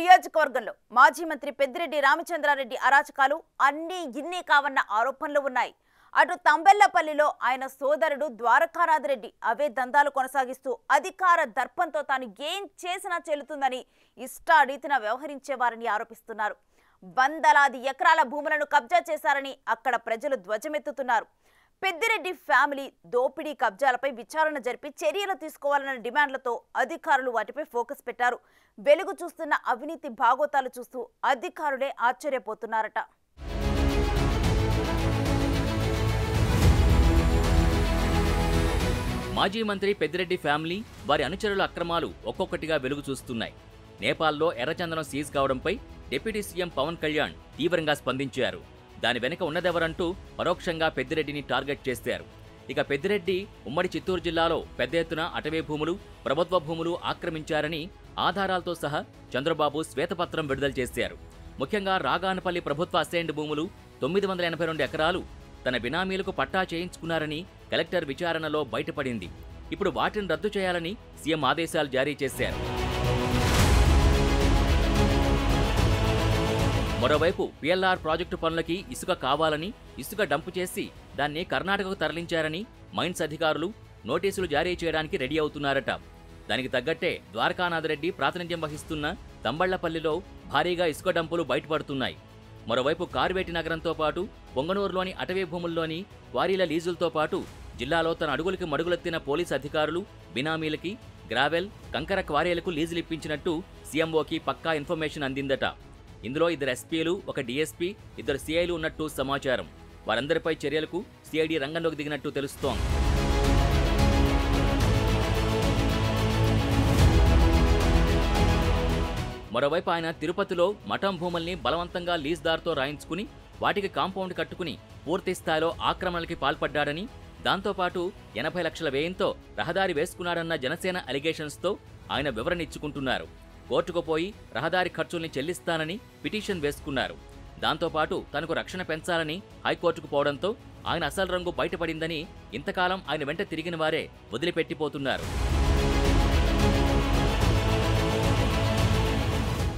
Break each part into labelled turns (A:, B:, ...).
A: నియోజకవర్గంలో మాజీ మంత్రి పెద్దిరెడ్డి రామచంద్రారెడ్డి అరాచకాలు అన్నీ ఇన్ని కావన్న ఆరోపణలు ఉన్నాయి. అటు తంబెల్లపల్లిలో ఆయన సోదరుడు ద్వారకానాథరెడ్డి అవే దందాలు కొనసాగిస్తూ అధికార దర్పంతో తాను ఏం చేసినా చెల్లుతుందని ఇష్టారీతిన వ్యవహరించేవారని ఆరోపిస్తున్నారు. వందలాది ఎకరాల భూములను కబ్జా చేశారని అక్కడ ప్రజలు ధ్వజమెత్తుతున్నారు. పెద్దిరెడ్డి ఫ్యామిలీ దోపిడీ కబ్జాలపై విచారణ జరిపి చర్యలు తీసుకోవాలన్న డిమాండ్లతో అధికారులు వాటిపై ఫోకస్ పెట్టారు. వెలుగు చూస్తున్న అవినీతి భాగోతాలు చూస్తూ అధికారులే ఆశ్చర్యపోతున్నారట.
B: మాజీ మంత్రి పెద్దిరెడ్డి ఫ్యామిలీ వారి అనుచరుల అక్రమాలు ఒక్కొక్కటిగా వెలుగు చూస్తున్నాయి. నేపాల్లో ఎర్రచందనం సీజ్ కావడంపై డిప్యూటీ సీఎం పవన్ కళ్యాణ్ తీవ్రంగా స్పందించారు. దాని వెనుక ఉన్నదెవరంటూ పరోక్షంగా పెద్దిరెడ్డిని టార్గెట్ చేశారు. ఇక పెద్దిరెడ్డి ఉమ్మడి చిత్తూరు జిల్లాలో పెద్ద ఎత్తున అటవీ భూములు, ప్రభుత్వ భూములు ఆక్రమించారని ఆధారాలతో సహా చంద్రబాబు శ్వేతపత్రం విడుదల చేశారు. ముఖ్యంగా రాగానపల్లి ప్రభుత్వ అసైన్డ్ భూములు 982 ఎకరాలు తన బినామీలకు పట్టా చేయించుకున్నారని కలెక్టర్ విచారణలో బయటపడింది. ఇప్పుడు వాటిని రద్దు చేయాలని సీఎం ఆదేశాలు జారీ చేశారు. మరోవైపు పిఎల్ఆర్ ప్రాజెక్టు పనులకి ఇసుక కావాలని ఇసుక డంపు చేసి దాన్ని కర్ణాటకకు తరలించారని మైన్స్ అధికారులు నోటీసులు జారీ చేయడానికి రెడీ అవుతున్నారట. దానికి తగ్గట్టే ద్వారకానాథరెడ్డి ప్రాతినిధ్యం వహిస్తున్న తంబళ్లపల్లిలో భారీగా ఇసుక డంపులు బయటపడుతున్నాయి. మరోవైపు కార్వేటి నగరంతో పాటు పొంగనూరులోని అటవీ భూముల్లోని క్వారీల లీజులతో పాటు జిల్లాలో తన అడుగులకి మడుగులెత్తిన పోలీసు అధికారులు బినామీలకి గ్రావెల్, కంకర క్వారీలకు లీజులిప్పించినట్టు సీఎంఓకి పక్కా ఇన్ఫర్మేషన్ అందిందట. ఇందులో 2 ఎస్పీలు, 1 డీఎస్పీ, 2 సీఐలు ఉన్నట్టు సమాచారం. వారందరిపై చర్యలకు సిఐడి రంగంలోకి దిగినట్టు తెలుస్తోంది. మరోవైపు ఆయన తిరుపతిలో మఠం భూముల్ని బలవంతంగా లీజ్దారుతో రాయించుకుని వాటికి కాంపౌండ్ కట్టుకుని పూర్తి స్థాయిలో ఆక్రమణలకి పాల్పడ్డాడని, దాంతోపాటు 80 లక్షల వ్యయంతో రహదారి వేసుకున్నాడన్న జనసేన అలిగేషన్స్తో ఆయన వివరణ ఇచ్చుకుంటున్నారు. కోర్టుకు పోయి రహదారి ఖర్చుల్ని చెల్లిస్తానని పిటిషన్ వేసుకున్నారు. దాంతోపాటు తనకు రక్షణ పెంచాలని హైకోర్టుకు పోవడంతో ఆయన అసలు రంగు బయటపడిందని ఇంతకాలం ఆయన వెంట తిరిగిన వారే వదిలిపెట్టిపోతున్నారు.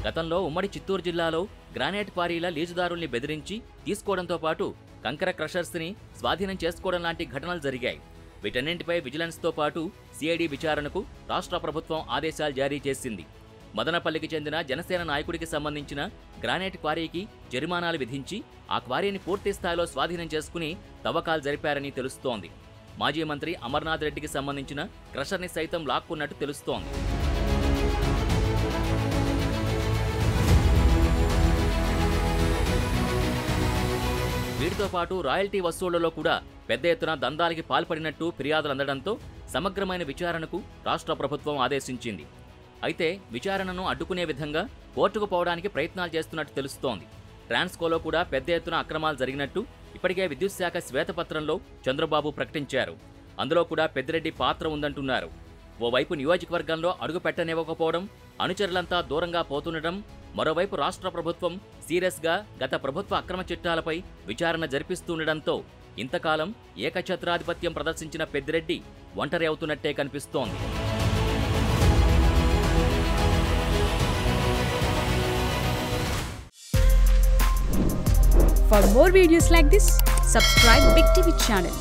B: గతంలో ఉమ్మడి చిత్తూరు జిల్లాలో గ్రానైట్ క్వారీల లీజుదారుల్ని బెదిరించి తీసుకోవడంతో పాటు కంకర క్రషర్స్ని స్వాధీనం చేసుకోవడం లాంటి ఘటనలు జరిగాయి. వీటన్నింటిపై విజిలెన్స్తో పాటు సిఐడి విచారణకు రాష్ట్ర ప్రభుత్వం ఆదేశాలు జారీ చేసింది. మదనపల్లికి చెందిన జనసేన నాయకుడికి సంబంధించిన గ్రానైట్ క్వారీకి జరిమానాలు విధించి ఆ క్వారీని పూర్తి స్థాయిలో స్వాధీనం చేసుకుని తవ్వకాలు జరిపారని తెలుస్తోంది. మాజీ మంత్రి అమర్నాథ్ రెడ్డికి సంబంధించిన క్రషర్ని సైతం లాక్కున్నట్టు తెలుస్తోంది. వీటితో పాటు రాయల్టీ వసూళ్లలో కూడా పెద్ద ఎత్తున దందాలకి పాల్పడినట్టు ఫిర్యాదులు అందడంతో సమగ్రమైన విచారణకు రాష్ట్ర ప్రభుత్వం ఆదేశించింది. అయితే విచారణను అడ్డుకునే విధంగా కోర్టుకు పోవడానికి ప్రయత్నాలు చేస్తున్నట్టు తెలుస్తోంది. ట్రాన్స్కోలో కూడా పెద్ద ఎత్తున అక్రమాలు జరిగినట్టు ఇప్పటికే విద్యుత్ శాఖ శ్వేతపత్రంలో చంద్రబాబు ప్రకటించారు. అందులో కూడా పెద్దిరెడ్డి పాత్ర ఉందంటున్నారు. ఓవైపు నియోజకవర్గంలో అడుగు పెట్టనివ్వకపోవడం, అనుచరులంతా దూరంగా పోతుండటం, మరోవైపు రాష్ట్ర ప్రభుత్వం సీరియస్గా గత ప్రభుత్వ అక్రమ చిట్టాలపై విచారణ జరిపిస్తుండటంతో ఇంతకాలం ఏకఛత్రాధిపత్యం ప్రదర్శించిన పెద్దిరెడ్డి ఒంటరి అవుతున్నట్టే కనిపిస్తోంది.
C: For more videos like this, subscribe Big TV channel.